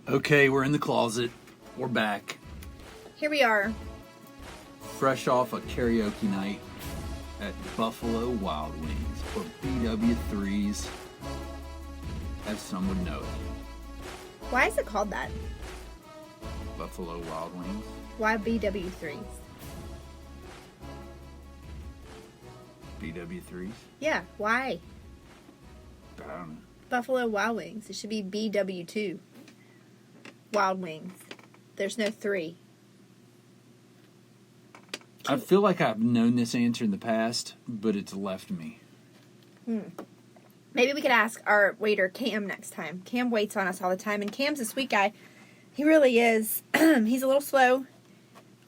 Okay, we're in the closet. We're back. Here we are. Fresh off a karaoke night at Buffalo Wild Wings, or BW3's, as some would know it. Why is it called that? Buffalo Wild Wings. Why BW3s? BW3's? Yeah, why? I don't know. Buffalo Wild Wings. It should be BW2. Wild Wings. There's no 3. I feel like I've known this answer in the past, but it's left me. Maybe we could ask our waiter, Cam, next time. Cam waits on us all the time, and Cam's a sweet guy. He really is. He's a little slow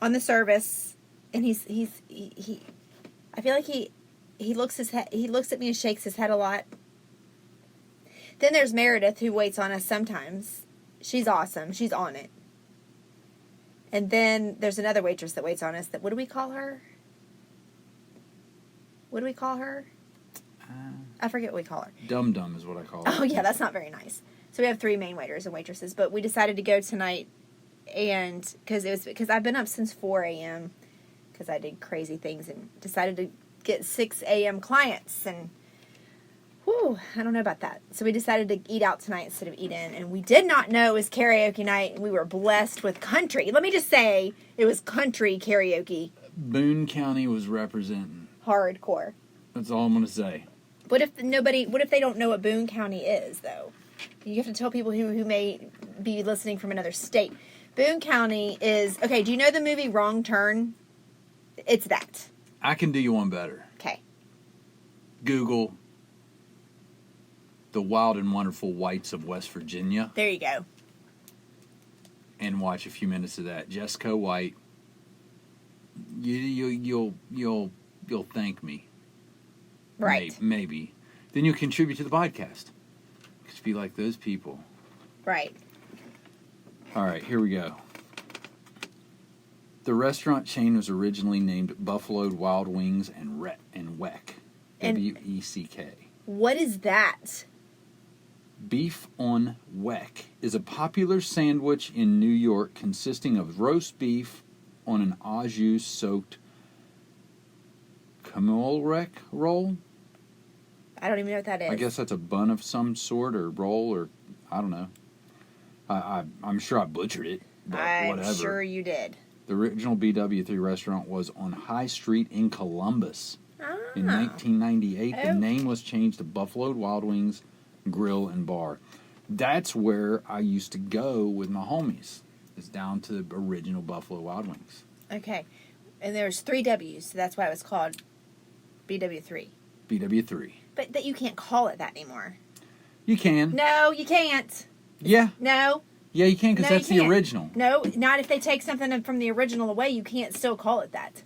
on the service, and he I feel like he looks at me and shakes his head a lot. Then there's Meredith, who waits on us sometimes. She's awesome. She's on it. And then there's another waitress that waits on us. What do we call her? What do we call her? I forget what we call her. Dum Dum is what I call her. Oh, yeah, that's not very nice. So we have 3 main waiters and waitresses, but we decided to go tonight, and because I've been up since 4 a.m. because I did crazy things and decided to get 6 a.m. clients, and whew, I don't know about that. So we decided to eat out tonight instead of eat in, and we did not know it was karaoke night, and we were blessed with country. Let me just say, it was country karaoke. Boone County was representing. Hardcore. That's all I'm going to say. What if they don't know what Boone County is, though? You have to tell people who may be listening from another state. Boone County is, okay, do you know the movie Wrong Turn? It's that. I can do you one better. Okay. Google the Wild and Wonderful Whites of West Virginia. There you go. And watch a few minutes of that. Jessica White. You'll thank me. Right. Maybe. Then you'll contribute to the podcast. Just be like those people. Right. All right, here we go. The restaurant chain was originally named Buffalo Wild Wings and Weck. W-E-C-K. What is that? Beef on Weck is a popular sandwich in New York consisting of roast beef on an au jus-soaked camel roll. I don't even know what that is. I guess that's a bun of some sort or roll, or I don't know. I'm sure I butchered it, but I'm whatever. sure you did. The original BW3 restaurant was on High Street in Columbus. In 1998, the name was changed to Buffalo Wild Wings Grill and Bar. That's where I used to go with my homies. It's down to the original Buffalo Wild Wings. Okay. And there's 3 W's, so that's why it was called BW3. BW3. But that you can't call it that anymore. You can. No, you can't. Yeah. No. Yeah, you can, because that's the original. No, not if they take something from the original away. You can't still call it that.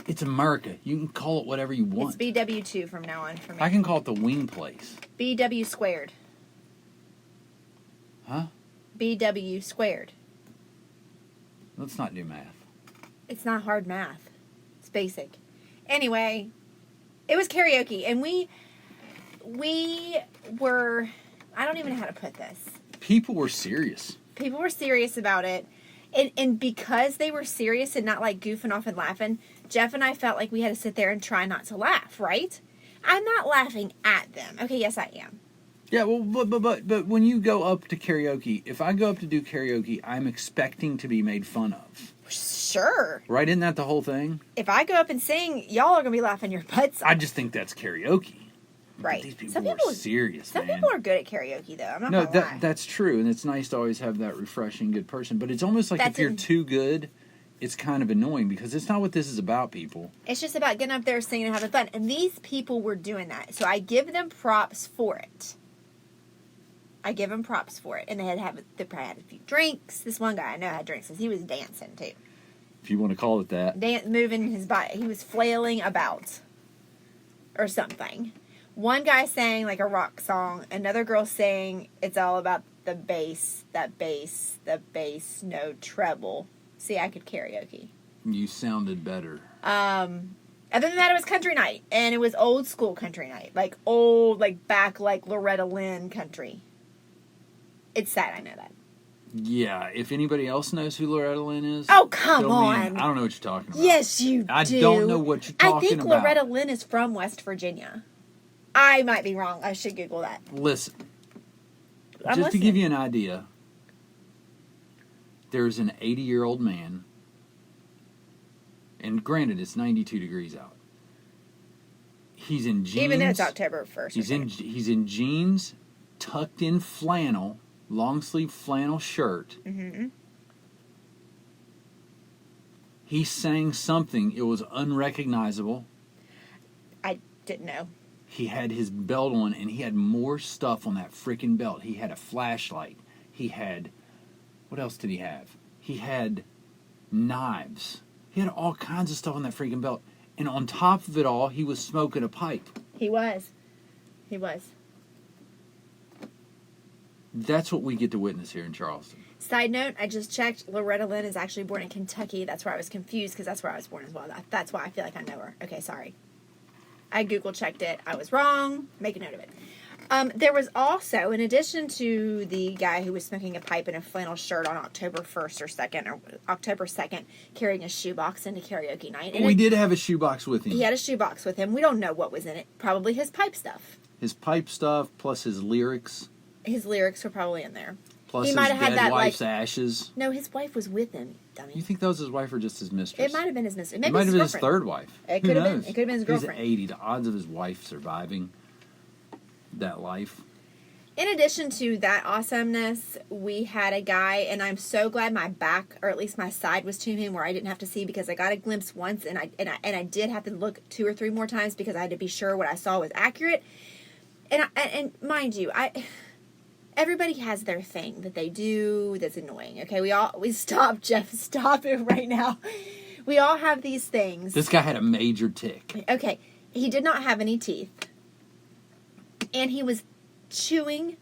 It's America. You can call it whatever you want. It's BW2 from now on for me. I can call it the Wing Place. BW squared. Huh? BW squared. Let's not do math. It's not hard math. It's basic. Anyway, it was karaoke, and we were, I don't even know how to put this. People were serious. People were serious about it. And because they were serious and not like goofing off and laughing, Jeff and I felt like we had to sit there and try not to laugh, right? I'm not laughing at them. Okay, yes, I am. Yeah, well, but when you go up to karaoke, if I go up to do karaoke, I'm expecting to be made fun of. Sure. Right? Isn't that the whole thing? If I go up and sing, y'all are going to be laughing your butts off. I just think that's karaoke. Right. But these people are serious, some man. people are good at karaoke, though. I'm not going to lie. That's true, and it's nice to always have that refreshing good person. But it's almost like if you're too good, it's kind of annoying because it's not what this is about, people. It's just about getting up there, singing, and having fun. And these people were doing that. So I give them props for it. And they probably had a few drinks. This one guy I know had drinks because he was dancing, too. If you want to call it that. Moving his body. He was flailing about. Or something. One guy sang like a rock song. Another girl sang, it's all about the bass, the bass, no treble. See, I could karaoke. You sounded better. Other than that, it was country night. And it was old school country night. Like old, like back like Loretta Lynn country. It's sad, I know that. Yeah, if anybody else knows who Loretta Lynn is... Oh, come fill me on. in. I don't know what you're talking about. Yes, you do. I don't know what you're talking I think about. Loretta Lynn is from West Virginia. I might be wrong. I should Google that. Listen. I'm Just to listening. give you an idea, there's an 80-year-old man, and granted, it's 92 degrees out. He's in jeans. Even though it's October 1st. He's in jeans, tucked in flannel, long sleeve flannel shirt. Mm-hmm. He sang something. It was unrecognizable. I didn't know. He had his belt on, and he had more stuff on that freaking belt. He had a flashlight. He had... What else did he have? He had knives. He had all kinds of stuff on that freaking belt. And on top of it all, he was smoking a pipe. He was. He was. That's what we get to witness here in Charleston. Side note, I just checked. Loretta Lynn is actually born in Kentucky. That's where I was confused because that's where I was born as well. That's why I feel like I know her. Okay, sorry. I Google checked it. I was wrong. Make a note of it. There was also, in addition to the guy who was smoking a pipe in a flannel shirt on October 1st or 2nd, or October 2nd, carrying a shoebox into karaoke night. And we did have a shoebox with him. He had a shoebox with him. We don't know what was in it. Probably his pipe stuff. His pipe stuff, plus his lyrics. His lyrics were probably in there. Plus He his might have had dead that, wife's like- ashes. No, his wife was with him, dummy. You think that was his wife or just his mistress? It might have been his mistress. It Maybe might have been his girlfriend. third wife. It Who could have been. knows? It could have been his girlfriend. He's 80. The odds of his wife surviving that life. In addition to that awesomeness, we had a guy, and I'm so glad my back, or at least my side, was to him where I didn't have to see, because I got a glimpse once, and I did have to look 2 or 3 more times because I had to be sure what I saw was accurate. And mind you, everybody has their thing that they do that's annoying. Okay, we stop, Jeff. Stop it right now. We all have these things. This guy had a major tick. Okay, he did not have any teeth, and he was chewing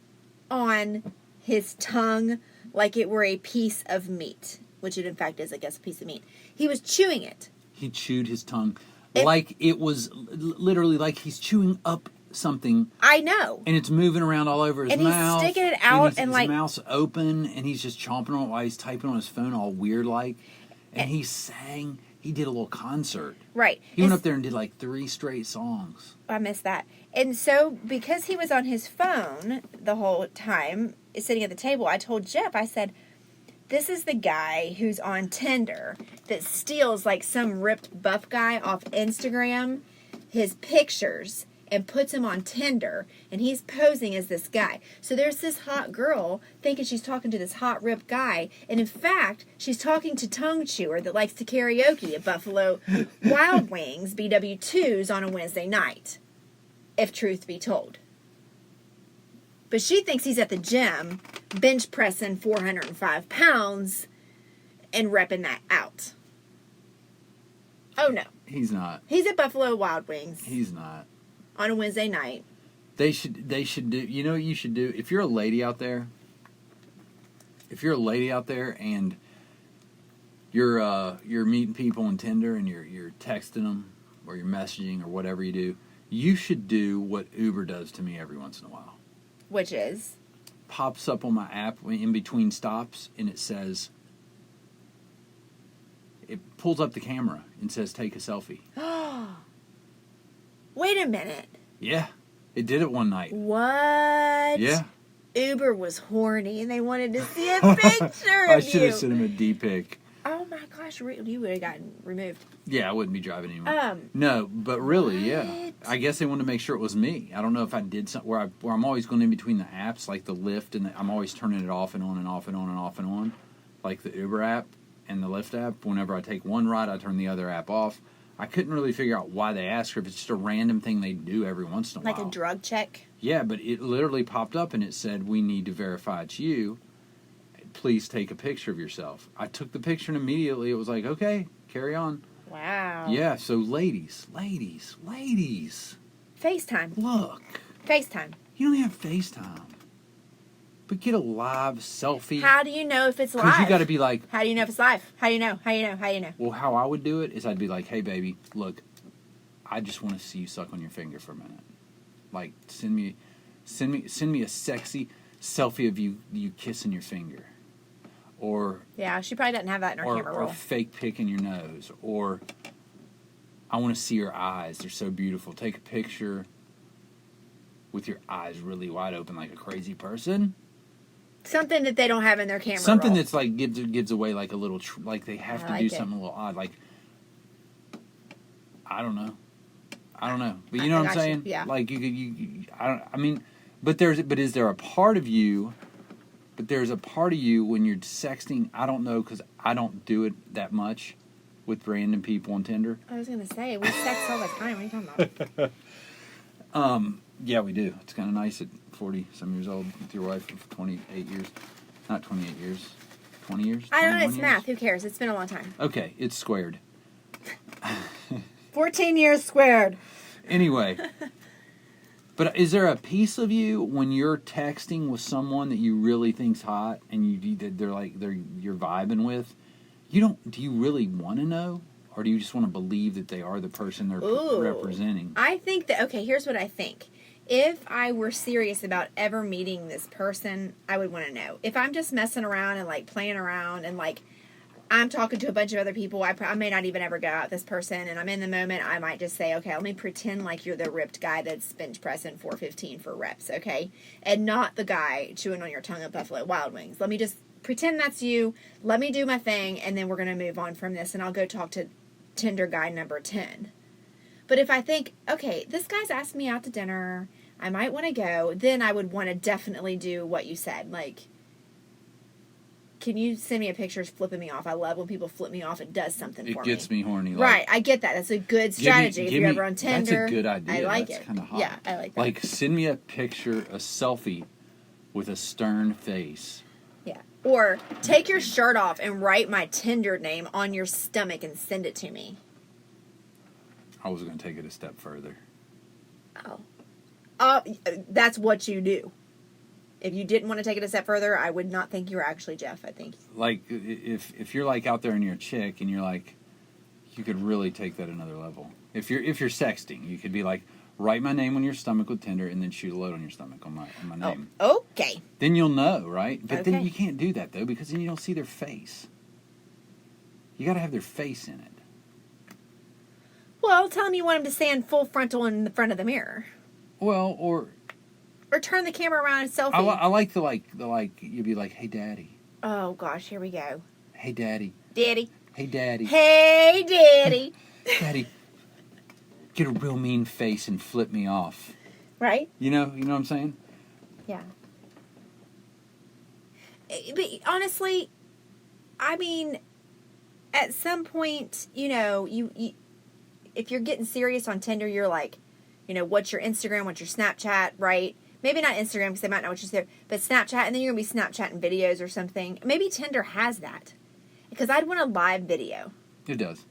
on his tongue like it were a piece of meat, which it in fact is, I guess, a piece of meat. He was chewing it. He chewed his tongue like it was literally like he's chewing up something. I know. And it's moving around all over his And mouth. he's sticking it out and his like... mouth's open, and he's just chomping on it while he's typing on his phone all weird like. And he sang. He did a little concert. Right. He went up there and did like 3 straight songs. I missed that. And so, because he was on his phone the whole time, sitting at the table, I told Jeff, I said, this is the guy who's on Tinder that steals like some ripped buff guy off Instagram, his pictures, and puts him on Tinder, and he's posing as this guy. So there's this hot girl thinking she's talking to this hot ripped guy, and in fact, she's talking to Tongue Chewer that likes to karaoke at Buffalo Wild Wings BW2s on a Wednesday night, if truth be told. But she thinks he's at the gym, bench pressing 405 pounds, and repping that out. Oh no. He's not. He's at Buffalo Wild Wings. He's not. On a Wednesday night. They should do, you know what you should do? If you're a lady out there and you're meeting people on Tinder and you're texting them or you're messaging or whatever you do, you should do what Uber does to me every once in a while. Which is? Pops up on my app in between stops, and it pulls up the camera and says, take a selfie. Wait a minute. Yeah, it did it one night. What? Yeah. Uber was horny and they wanted to see a picture of you. I should have sent him a D-pic. Oh my gosh, you would have gotten removed. Yeah, I wouldn't be driving anymore. No, but really, yeah. What? I guess they wanted to make sure it was me. I don't know if I did something where I'm always going in between the apps, like the Lyft, and I'm always turning it off and on and off and on and off and on, like the Uber app and the Lyft app. Whenever I take one ride, I turn the other app off. I couldn't really figure out why they asked her, if it's just a random thing they do every once in a while. Like a drug check? Yeah, but it literally popped up and it said, we need to verify it's you. Please take a picture of yourself. I took the picture and immediately it was like, okay, carry on. Wow. Yeah, so ladies. FaceTime. Look. FaceTime. You don't have FaceTime. But get a live selfie. How do you know if it's live? Because you got to be like... How do you know if it's live? How do you know? How do you know? Well, how I would do it is I'd be like, hey, baby, look, I just want to see you suck on your finger for a minute. Like, send me a sexy selfie of you kissing your finger. or Yeah, she probably doesn't have that in her camera or roll. fake picking your nose, or I want to see your eyes. They're so beautiful. Take a picture with your eyes really wide open like a crazy person. Something that they don't have in their camera Something roll. that's like gives away like a little like they have to do something a little odd. Like I don't know, but you know what I'm saying? Yeah. Like I mean, but is there a part of you? But there's a part of you when you're sexting. I don't know because I don't do it that much with random people on Tinder. I was gonna say we sex all the time. What are you talking about? Yeah, we do. It's kind of nice at 40-some years old with your wife of 28 years. Not 28 years. 20 years? I don't know. It's 21 math. Who cares? It's been a long time. Okay, it's squared. 14 years squared. Anyway. But is there a piece of you when you're texting with someone that you really think's hot and you're vibing with? Do you really want to know? Or do you just want to believe that they are the person they're representing? I think that, okay, here's what I think. If I were serious about ever meeting this person, I would want to know. If I'm just messing around and, like, playing around and, like, I'm talking to a bunch of other people, I may not even ever go out with this person, and I'm in the moment, I might just say, okay, let me pretend like you're the ripped guy that's bench pressing 415 for reps, okay? And not the guy chewing on your tongue at Buffalo Wild Wings. Let me just pretend that's you, let me do my thing, and then we're going to move on from this, and I'll go talk to Tinder guy number 10. But if I think, okay, this guy's asked me out to dinner, I might want to go, then I would want to definitely do what you said. Like, can you send me a picture flipping me off? I love when people flip me off. It does something for me. It gets me horny. Right, I get that. That's a good strategy. If you're ever on Tinder. That's a good idea. I like that's it. Kind of hot. Yeah, I like that. Like, send me a picture, a selfie with a stern face. Yeah. Or take your shirt off and write my Tinder name on your stomach and send it to me. I was going to take it a step further. Oh. That's what you do. If you didn't want to take it a step further, I would not think you were actually Jeff, I think. Like, if you're, like, out there and you're a chick and you're, like, you could really take that another level. If you're sexting, you could be like, write my name on your stomach with Tinder and then shoot a load on your stomach on my name. Oh, okay. Then you'll know, right? But Okay. then you can't do that, though, because then you don't see their face. You got to have their face in it. Well, tell him you want him to stand full frontal in the front of the mirror. Well, or turn the camera around and selfie. I like the you'd be like, hey, daddy. Oh, gosh, here we go. Hey, daddy. Daddy. Hey, daddy. Hey, daddy. Daddy, get a real mean face and flip me off. Right? You know what I'm saying? Yeah. But honestly, I mean, at some point, you if you're getting serious on Tinder, you're like, what's your Instagram, what's your Snapchat, right? Maybe not Instagram because they might know what you're saying, but Snapchat, and then you're going to be Snapchatting videos or something. Maybe Tinder has that. Because I'd want a live video. It does.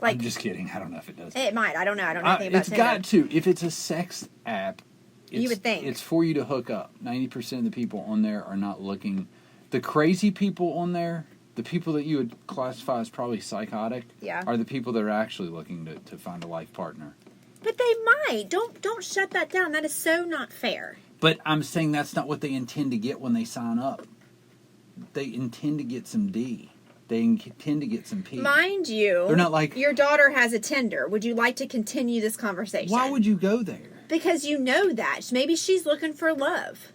Like, I'm just kidding. I don't know if it does. It might. I don't know. I don't know anything about Tinder. It's got to. If it's a sex app, you would think. It's for you to hook up. 90% of the people on there are not looking. The crazy people on there, the people that you would classify as probably psychotic, are the people that are actually looking to find a life partner. But they might. Don't shut that down. That is so not fair. But I'm saying that's not what they intend to get when they sign up. They intend to get some D. They intend to get some P. Mind you, they're not like, your daughter has a Tinder. Would you like to continue this conversation? Why would you go there? Because you know that. Maybe she's looking for love.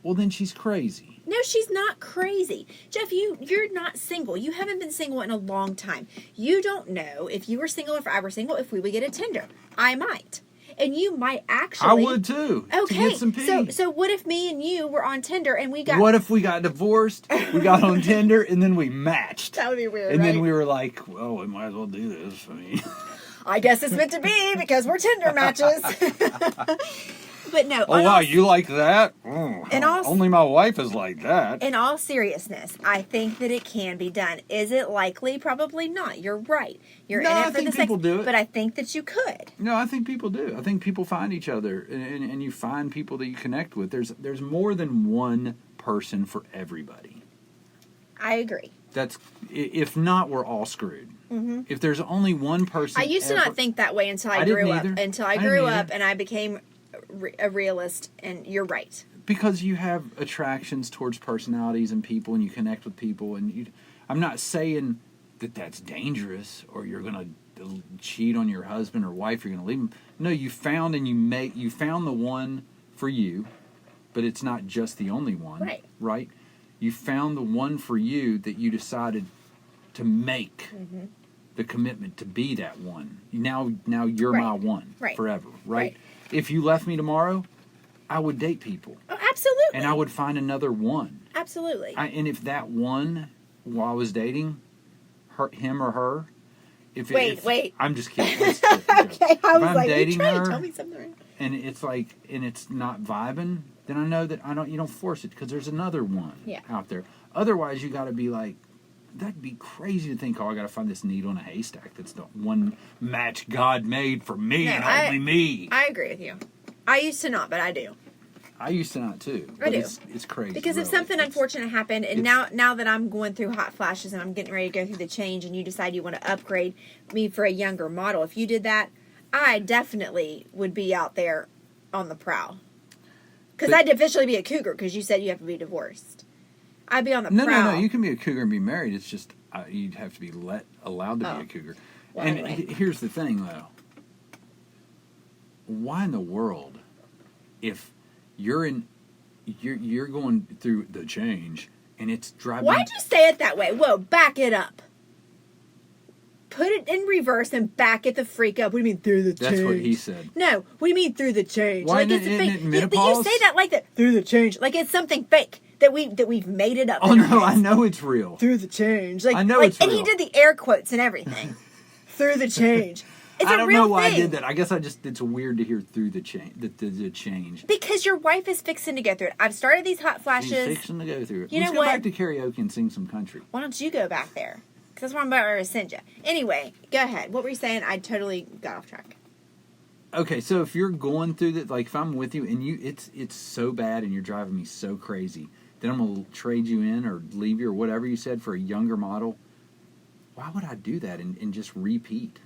Well, then she's crazy. No, she's not crazy. Jeff, you're not single. You haven't been single in a long time. You don't know if you were single or if I were single if we would get a Tinder. I might. And you might actually. I would too. Okay. To get some P. So what if me and you were on Tinder and we got. What if we got divorced, we got on Tinder, and then we matched? That would be weird. And right? then we were like, well, we might as well do this. I mean. I guess it's meant to be because we're Tinder matches. But no. Oh, wow, you like that? Only my wife is like that. In all seriousness, I think that it can be done. Is it likely? Probably not. You're right. You're in it for the sex. Do it. But I think that you could. No, I think people do. I think people find each other, and you find people that you connect with. There's more than one person for everybody. I agree. If not, we're all screwed. Mm-hmm. If there's only one person, I used to not think that way until I grew up. Until I grew up and I became a realist, and you're right. Because you have attractions towards personalities and people, and you connect with people, and I'm not saying that that's dangerous or you're gonna cheat on your husband or wife. You're gonna leave them. No, you found the one for you, but it's not just the only one. Right. Right. You found the one for you that you decided to make the commitment to be that one. Now you're my one forever. Right. If you left me tomorrow, I would date people. Oh, absolutely. And I would find another one. Absolutely. And if that one, while I was dating, him or her, wait. I'm just kidding. Okay, I was like, dating you're trying her, to tell me something right? and it's not vibing, then I know that you don't force it because there's another one out there. Otherwise, you got to be like, that'd be crazy to think, I got to find this needle in a haystack. That's the one match God made for me and only me. I agree with you. I used to not, but I do. I used to not too. I do. It's crazy. Because if something unfortunate happened, and now that I'm going through hot flashes and I'm getting ready to go through the change, and you decide you want to upgrade me for a younger model, if you did that, I definitely would be out there on the prowl. Because I'd officially be a cougar, because you said you have to be divorced. I'd be on the prowl. No. You can be a cougar and be married. It's just you'd have to be allowed to be a cougar. Well, and anyway. Here's the thing, though. Why in the world, if you're going through the change and it's driving? Why'd you say it that way? Whoa, back it up. Put it in reverse and back it the freak up. What do you mean through the change? That's what he said. No, what do you mean through the change? Why like isn't it menopause? You say that like that through the change, like it's something fake that we've made it up. Oh no, I know it's real. Through the change, like I know like, it's real. and he did the air quotes and everything. Through the change. It's I a don't real know why thing. I did that. I guess it's weird to hear through the change. The change. Because your wife is fixing to go through it. I've started these hot flashes. She's fixing to go through it. You Let's know go what? back to karaoke and sing some country. Why don't you go back there? Because that's where I'm about to send you. Anyway, go ahead. What were you saying? I totally got off track. Okay, so if you're going through that, like if I'm with you and it's so bad and you're driving me so crazy, then I'm gonna trade you in or leave you or whatever you said for a younger model. Why would I do that and just repeat?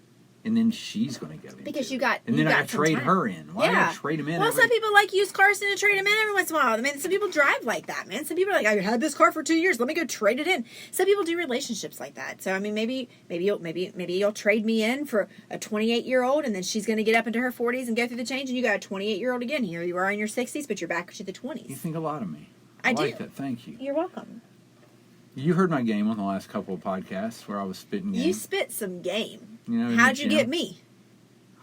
And then she's going to go in. Because too. you got And then I got got to some trade time. her in. Why do I trade him in? Well, some people like use cars to trade them in every once in a while. I mean, some people drive like that, man. Some people are like, I had this car for 2 years. Let me go trade it in. Some people do relationships like that. So I mean, maybe you'll trade me in for a 28-year-old, and then she's going to get up into her 40s and go through the change, and you got a 28-year-old again. Here you are in your 60s, but you're back to the 20s. You think a lot of me. I do. like that. Thank you. You're welcome. You heard my game on the last couple of podcasts where I was spitting game. You spit some game. You know, in How'd the you gym. get me?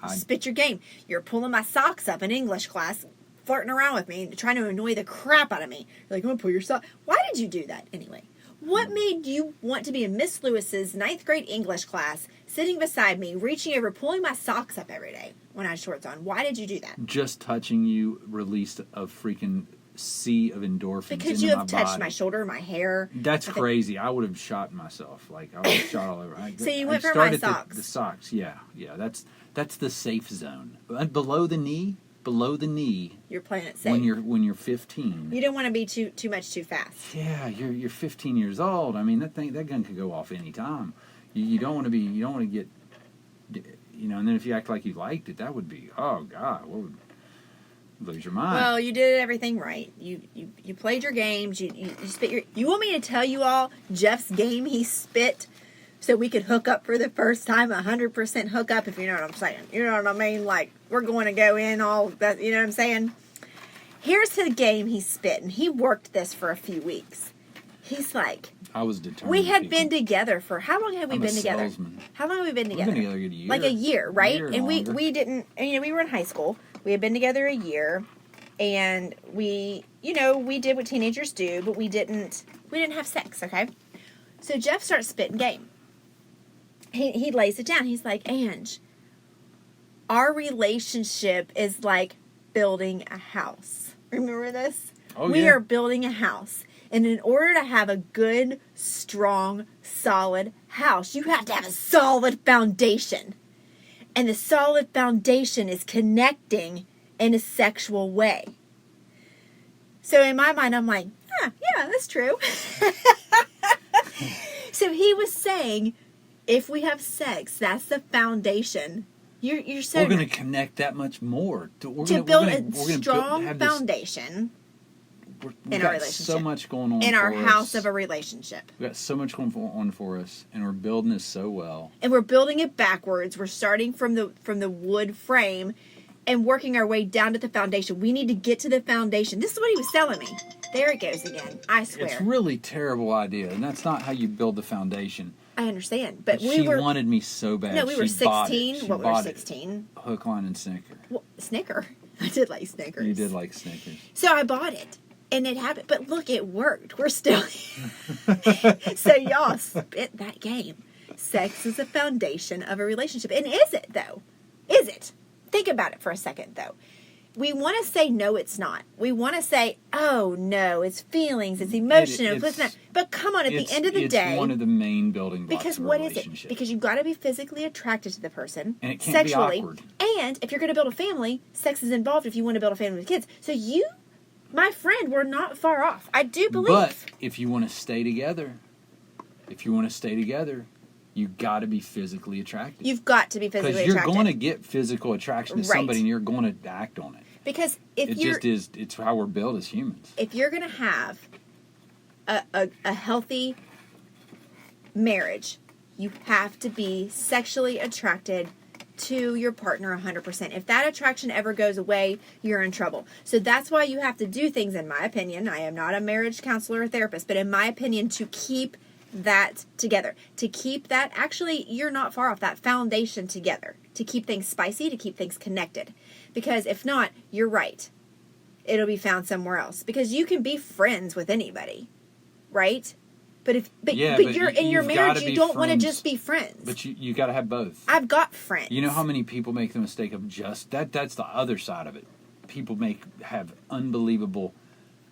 I- Spit your game. You're pulling my socks up in English class, flirting around with me, trying to annoy the crap out of me. You're like, I'm going to pull your sock. Why did you do that anyway? What made you want to be in Miss Lewis's 9th grade English class, sitting beside me, reaching over, pulling my socks up every day when I had shorts on? Why did you do that? Just touching you released a freaking sea of endorphins Because into you have my touched body. my shoulder, my hair. That's crazy. I would have shot myself. Like I would have shot all over. So you went I for my started socks. The socks. Yeah. That's the safe zone. Below the knee. You're playing it safe. When you're 15. You don't want to be too much too fast. Yeah, you're 15 years old. I mean, that gun could go off any time. You don't want to be. You don't want to get. You know, and then if you act like you liked it, that would be. Oh God, what would lose your mind? Well, you did everything right. You played your games. You spit your. You want me to tell you all Jeff's game he spit, so we could hook up for the first time, 100% hook up. If you know what I'm saying. You know what I mean? Like we're going to go in all that. You know what I'm saying? Here's the game he spit, and he worked this for a few weeks. He's like, I was determined. we had been together for how long have we I'm been a together? salesman. How long have we been together? We've been together a year. Like a year, right? A year and longer. we didn't. You know, we were in high school. We had been together a year, and we did what teenagers do, but we didn't have sex. Okay, so Jeff starts spitting game. He lays it down. He's like, Ange, our relationship is like building a house. Remember this? Oh, we yeah. are building a house. And in order to have a good, strong, solid house, you have to have a solid foundation. And the solid foundation is connecting in a sexual way. So in my mind, I'm like, yeah, that's true. So he was saying, if we have sex, that's the foundation. You're so We're going to connect that much more. to build a strong foundation. we in our got relationship. so much going on in our for house us. of a relationship. We got so much going on for us, and we're building this so well. And we're building it backwards. We're starting from the wood frame and working our way down to the foundation. We need to get to the foundation. This is what he was telling me. There it goes again. I swear. It's really terrible idea, and that's not how you build the foundation. I understand, but she wanted me so bad. No, we were 16. What we were 16. Hook, line, and sinker. Well, Snicker. I did like Snickers. You did like Snickers. So I bought it, and it happened. But look, it worked. We're still. So y'all spit that game. Sex is a foundation of a relationship, and is it though? Is it? Think about it for a second, though. We want to say, no, it's not. We want to say, oh, no, it's feelings, it's emotion. But come on, at the end of the day. It's one of the main building blocks because of a what relationship. is it? Because you've got to be physically attracted to the person. And it can't sexually. be awkward. And if you're going to build a family, sex is involved if you want to build a family with kids. So you, my friend, we're not far off. I do believe. But if you want to stay together, you got to be physically attracted. You've got to be physically attracted. Because you're going to get physical attraction to somebody, and you're going to act on it. Because it's how we're built as humans. If you're going to have a healthy marriage, you have to be sexually attracted to your partner 100%. If that attraction ever goes away, you're in trouble. So that's why you have to do things, in my opinion. I am not a marriage counselor or therapist, but in my opinion, to keep that together, to keep that, actually, you're not far off, that foundation together, to keep things spicy, to keep things connected. Because if not, you're right, it'll be found somewhere else. Because you can be friends with anybody, right? But you're in your marriage, you don't want to just be friends. But you got to have both. I've got friends. You know how many people make the mistake of just that's the other side of it. People have unbelievable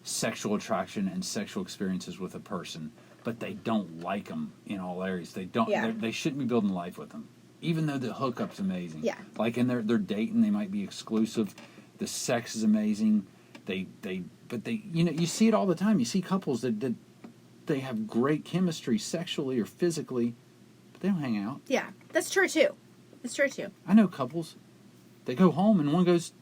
sexual attraction and sexual experiences with a person, but they don't like them in all areas. They don't. Yeah. They shouldn't be building life with them, even though the hookup's amazing. Yeah. Like, and they're dating, they might be exclusive. The sex is amazing. But you see it all the time. You see couples that they have great chemistry sexually or physically, but they don't hang out. Yeah, that's true too. I know couples. They go home and one goes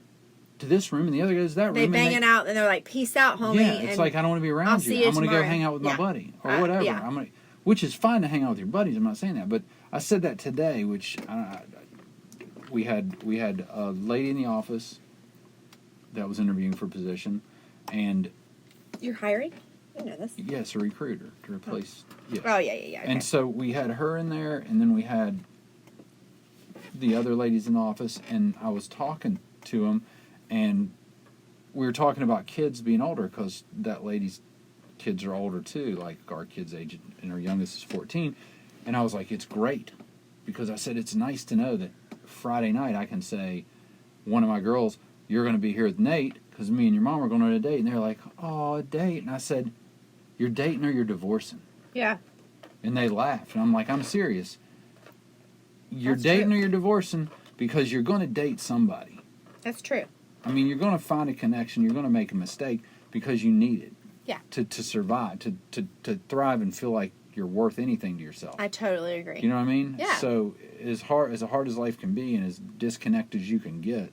to this room and the other goes to that room. They banging out and they're like, "Peace out, homie." Yeah, it's like, I don't want to be around you. I'm going to go hang out with my buddy or whatever. Yeah. Which is fine to hang out with your buddies. I'm not saying that, but I said that today. Which we had a lady in the office that was interviewing for a position, and you're hiring. I know this. Yes, a recruiter to replace. Yeah. Oh yeah. Okay. And so we had her in there, and then we had the other ladies in the office, and I was talking to them, and we were talking about kids being older because that lady's kids are older too, like our kids' age, and our youngest is 14. And I was like, it's great, because I said it's nice to know that Friday night I can say, one of my girls, you're going to be here with Nate because me and your mom are going on a date. And they're like, oh, a date. And I said, you're dating or you're divorcing. Yeah. And they laughed. And I'm like, I'm serious. You're dating or you're divorcing because you're going to date somebody. That's true. I mean, you're going to find a connection. You're going to make a mistake because you need it. Yeah. To survive, to thrive and feel like you're worth anything to yourself. I totally agree. You know what I mean? Yeah. So as hard as life can be and as disconnected as you can get,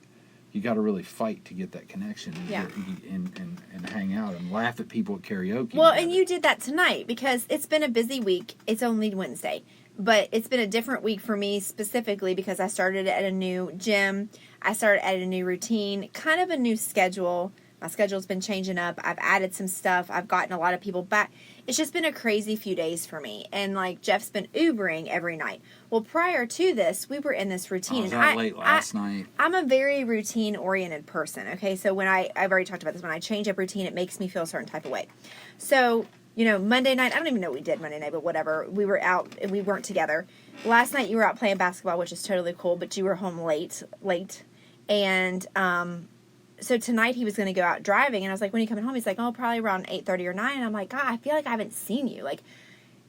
you got to really fight to get that connection and hang out and laugh at people at karaoke. Well, and you did that tonight because it's been a busy week. It's only Wednesday. But it's been a different week for me specifically because I started at a new gym. I started at a new routine, kind of a new schedule. My schedule's been changing up. I've added some stuff. I've gotten a lot of people back. It's just been a crazy few days for me. And, like, Jeff's been Ubering every night. Well, prior to this, we were in this routine. I was out late last night. I'm a very routine-oriented person, okay? So when I've already talked about this. When I change up routine, it makes me feel a certain type of way. So, Monday night, I don't even know what we did Monday night, but whatever. We were out, and we weren't together. Last night, you were out playing basketball, which is totally cool, but you were home late. And, so tonight he was going to go out driving, and I was like, when are you coming home? He's like, oh, probably around 8:30 or 9. And I'm like, God, I feel like I haven't seen you. Like,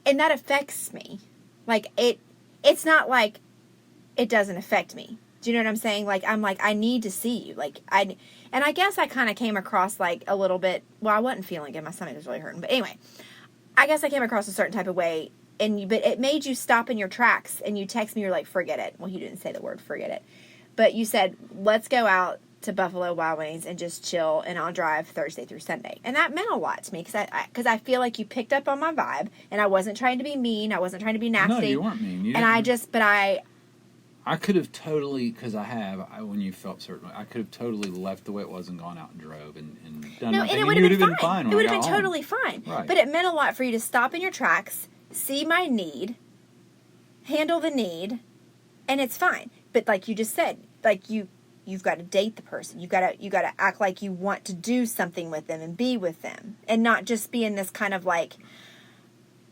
and that affects me. Like, it's not like it doesn't affect me. Do you know what I'm saying? Like, I'm like, I need to see you. Like, and I guess I kind of came across like a little bit, well, I wasn't feeling good. My stomach was really hurting. But anyway, I guess I came across a certain type of way, but it made you stop in your tracks, and you text me, you're like, forget it. Well, you didn't say the word forget it. But you said, let's go out to Buffalo Wild Wings and just chill, and I'll drive Thursday through Sunday. And that meant a lot to me because I feel like you picked up on my vibe, and I wasn't trying to be mean. I wasn't trying to be nasty. No, you weren't mean. I could have totally, because when you felt certain, I could have totally left the way it was and gone out and drove and done nothing. And it would have been fine. It would have been totally fine. Right. But it meant a lot for you to stop in your tracks, see my need, handle the need, and it's fine. But like you just said, like you've got to date the person. You got to act like you want to do something with them and be with them, and not just be in this kind of like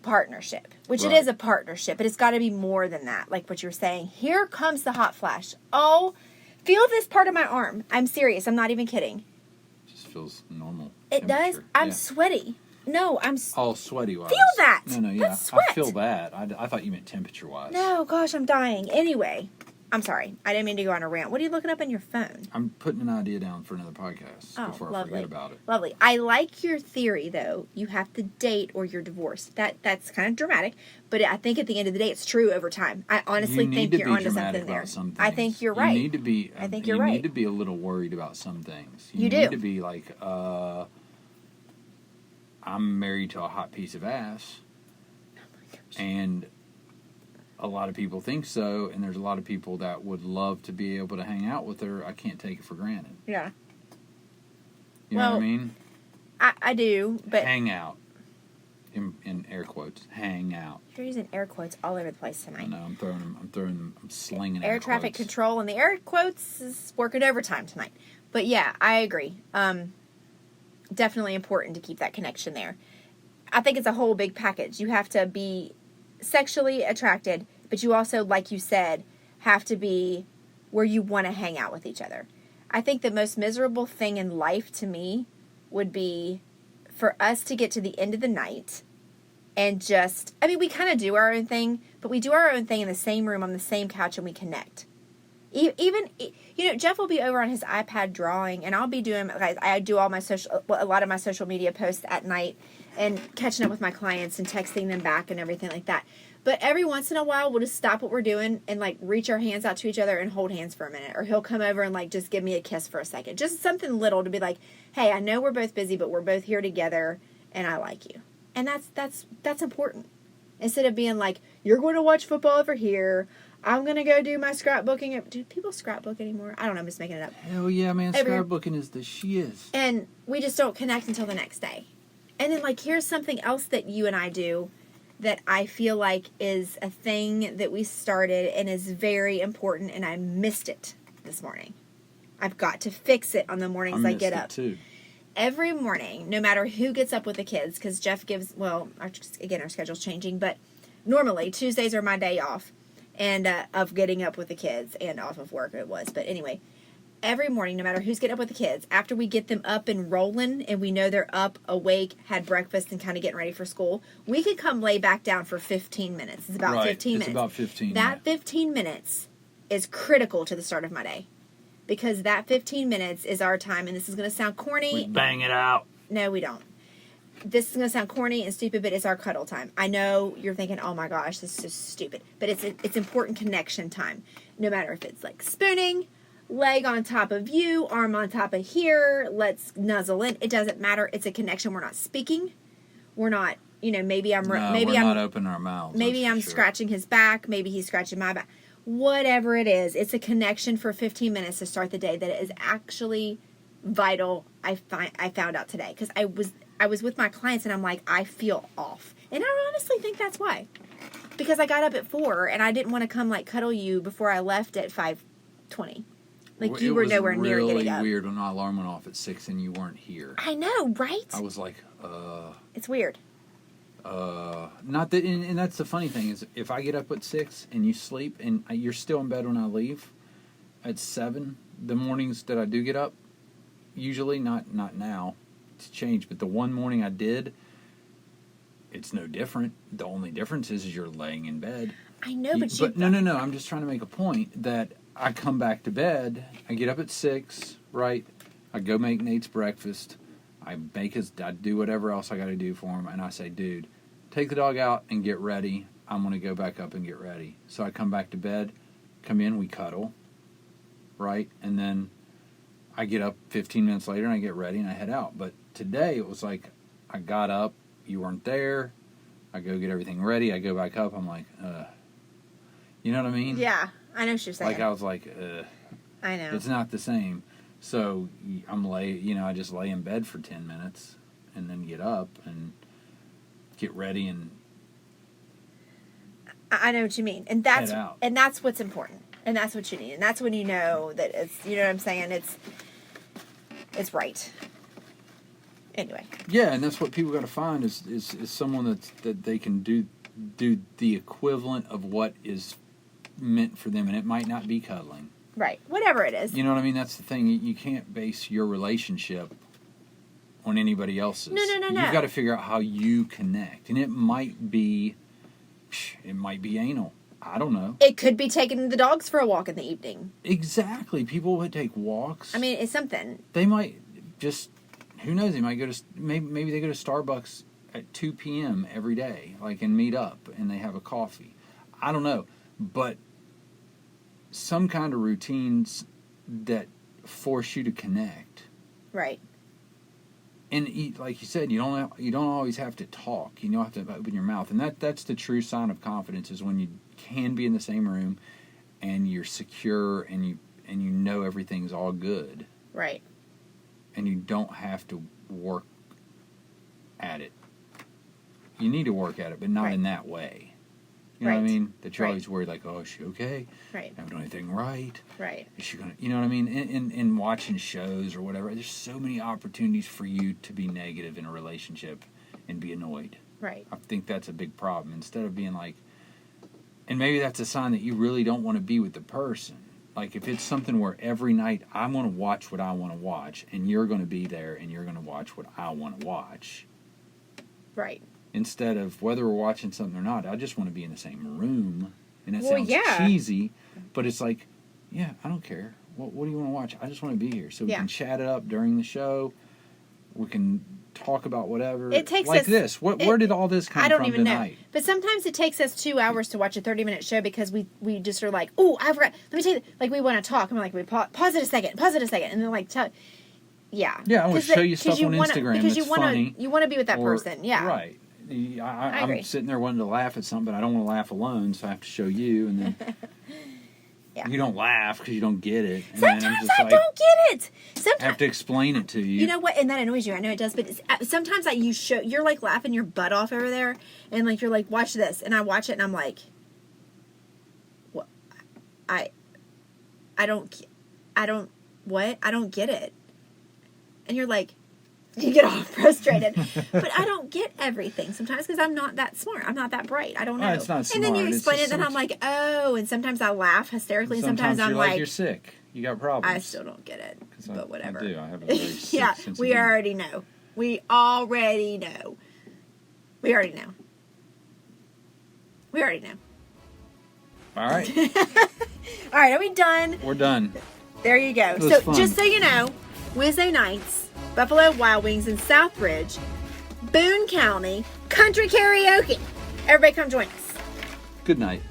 partnership, which Right. It is a partnership, but it's got to be more than that. Like what you're saying. Here comes the hot flash. Oh, feel this part of my arm. I'm serious. I'm not even kidding. Just feels normal. It does. I'm sweaty. No, I'm all sweaty wise. Feel that. No, yeah. That's sweat. I feel that. I thought you meant temperature wise. No, gosh, I'm dying. Anyway, I'm sorry. I didn't mean to go on a rant. What are you looking up on your phone? I'm putting an idea down for another podcast before I forget about it. Lovely. I like your theory, though. You have to date or you're divorced. That's kind of dramatic, but I think at the end of the day, it's true over time. I honestly think you're onto something there. I think you're right. You need to be. I think you're right. You need to be a little worried about some things. You do. need to be like, I'm married to a hot piece of ass, and a lot of people think so, and there's a lot of people that would love to be able to hang out with her. I can't take it for granted. Yeah. You know what I mean? I do, but... Hang out. In air quotes. Hang out. You're using air quotes all over the place tonight. I know, I'm slinging air traffic control, and the air quotes is working overtime tonight. But yeah, I agree. Definitely important to keep that connection there. I think it's a whole big package. You have to be sexually attracted, but you also, like you said, have to be where you want to hang out with each other. I think the most miserable thing in life to me would be for us to get to the end of the night and just, I mean, we kind of do our own thing, but we do our own thing in the same room on the same couch and we connect. Even, you know, Jeff will be over on his iPad drawing, and I'll be doing, I do all my a lot of my social media posts at night and catching up with my clients and texting them back and everything like that. But every once in a while, we'll just stop what we're doing and like reach our hands out to each other and hold hands for a minute. Or he'll come over and like just give me a kiss for a second. Just something little to be like, hey, I know we're both busy, but we're both here together and I like you. And that's important. Instead of being like, you're going to watch football over here, I'm going to go do my scrapbooking. Do people scrapbook anymore? I don't know. I'm just making it up. Hell yeah, man. Scrapbooking is the shiz. And we just don't connect until the next day. And then, like, here's something else that you and I do that I feel like is a thing that we started and is very important, and I missed it this morning. I've got to fix it on the mornings I get up. Too. Every morning, no matter who gets up with the kids, because Jeff gives, well, our schedule's changing, but normally Tuesdays are my day off and of getting up with the kids and off of work it was. But anyway, every morning, no matter who's getting up with the kids, after we get them up and rolling and we know they're up, awake, had breakfast, and kind of getting ready for school, we could come lay back down for 15 minutes. It's about 15 minutes. It's about 15 That 15 minutes is critical to the start of my day. Because that 15 minutes is our time, and this is going to sound corny. We bang it out. No, we don't. This is going to sound corny and stupid, but it's our cuddle time. I know you're thinking, oh my gosh, this is just stupid. But it's important connection time. No matter if it's like spooning, leg on top of you, arm on top of here, let's nuzzle in. It doesn't matter. It's a connection. We're not speaking. We're not, maybe I'm not opening our mouths. Maybe I'm scratching his back. Maybe he's scratching my back. Whatever it is, it's a connection for 15 minutes to start the day that is actually vital. I found out today because I was with my clients and I'm like, I feel off. And I honestly think that's why. Because I got up at 4 and I didn't want to come like cuddle you before I left at 5:20. Like you were nowhere near getting up. It was really weird when my alarm went off at 6 and you weren't here. I know, right? I was like, It's weird. Not that, and that's the funny thing is if I get up at 6 and you sleep and you're still in bed when I leave at 7, the mornings that I do get up, usually not now, it's changed, but the one morning I did, it's no different. The only difference is you're laying in bed. I know, but no. I'm just trying to make a point that I come back to bed. I get up at 6, right? I go make Nate's breakfast. I do whatever else I got to do for him, and I say, dude, take the dog out and get ready. I'm going to go back up and get ready. So I come back to bed, come in, we cuddle, right? And then I get up 15 minutes later and I get ready and I head out. But today it was like I got up, you weren't there. I go get everything ready. I go back up. I'm like, you know what I mean? Yeah, I know what you're saying. Like I was like, I know. it's not the same. So I just lay in bed for 10 minutes and then get up and get ready and I know what you mean. And head out. that's what's important. And that's what you need. And that's when you know that it's, you know what I'm saying? It's right. Anyway. Yeah, and that's what people got to find is someone that they can do the equivalent of what is meant for them, and it might not be cuddling. Right. Whatever it is. You know what I mean? That's the thing. You can't base your relationship on anybody else's. No. You've got to figure out how you connect, and it might be anal. I don't know. It could be taking the dogs for a walk in the evening. Exactly. People would take walks. I mean, it's something. They might just, who knows, they might go to, maybe they go to Starbucks at 2 p.m. every day, like, and meet up, and they have a coffee. I don't know. But some kind of routines that force you to connect. Right. And like you said, you don't always have to talk. You don't have to open your mouth, and that's the true sign of confidence is when you can be in the same room, and you're secure, and you know everything's all good. Right. And you don't have to work at it. You need to work at it, but not in that way. You know what I mean? That you're always worried, like, oh, is she okay? Right. Haven't done anything right. Right. Is she gonna? You know what I mean? In watching shows or whatever, there's so many opportunities for you to be negative in a relationship and be annoyed. Right. I think that's a big problem. Instead of being like, and maybe that's a sign that you really don't want to be with the person. Like if it's something where every night I'm going to watch what I want to watch, and you're going to be there and you're going to watch what I want to watch. Right. Instead of whether we're watching something or not, I just want to be in the same room. And it sounds cheesy, but it's like, yeah, I don't care. What do you want to watch? I just want to be here. So we can chat it up during the show. We can talk about whatever. It takes like us, this. Where did all this come from I don't even tonight? know. But sometimes it takes us 2 hours to watch a 30-minute show because we just are like, oh, I forgot. Let me tell you, like we want to talk. And we're like, we pause it a second. And then like, yeah. Yeah, I want to show you stuff on Instagram because that's funny. You want to be with that person. Yeah. Right. I'm sitting there wanting to laugh at something, but I don't want to laugh alone, so I have to show you, and then you don't laugh because you don't get it. And sometimes I don't get it. Sometimes I have to explain it to you. You know what? And that annoys you. I know it does, but sometimes you're like laughing your butt off over there, and like you're like, watch this, and I watch it, and I'm like, what? I don't get it. And you're like, you get all frustrated. But I don't get everything sometimes because I'm not that smart. I'm not that bright. I don't know. It's not smart. And then you explain it, and I'm like, oh. And sometimes I laugh hysterically. And sometimes I'm like, you're sick. You got problems. I still don't get it. But whatever. I do. I have a very sick sense of we humor. already know. We already know. We already know. We already know. All right. All right. Are we done? We're done. There you go. So fun. just so you know, Wednesday nights, Buffalo Wild Wings in Southbridge, Boone County, country karaoke. Everybody come join us. Good night.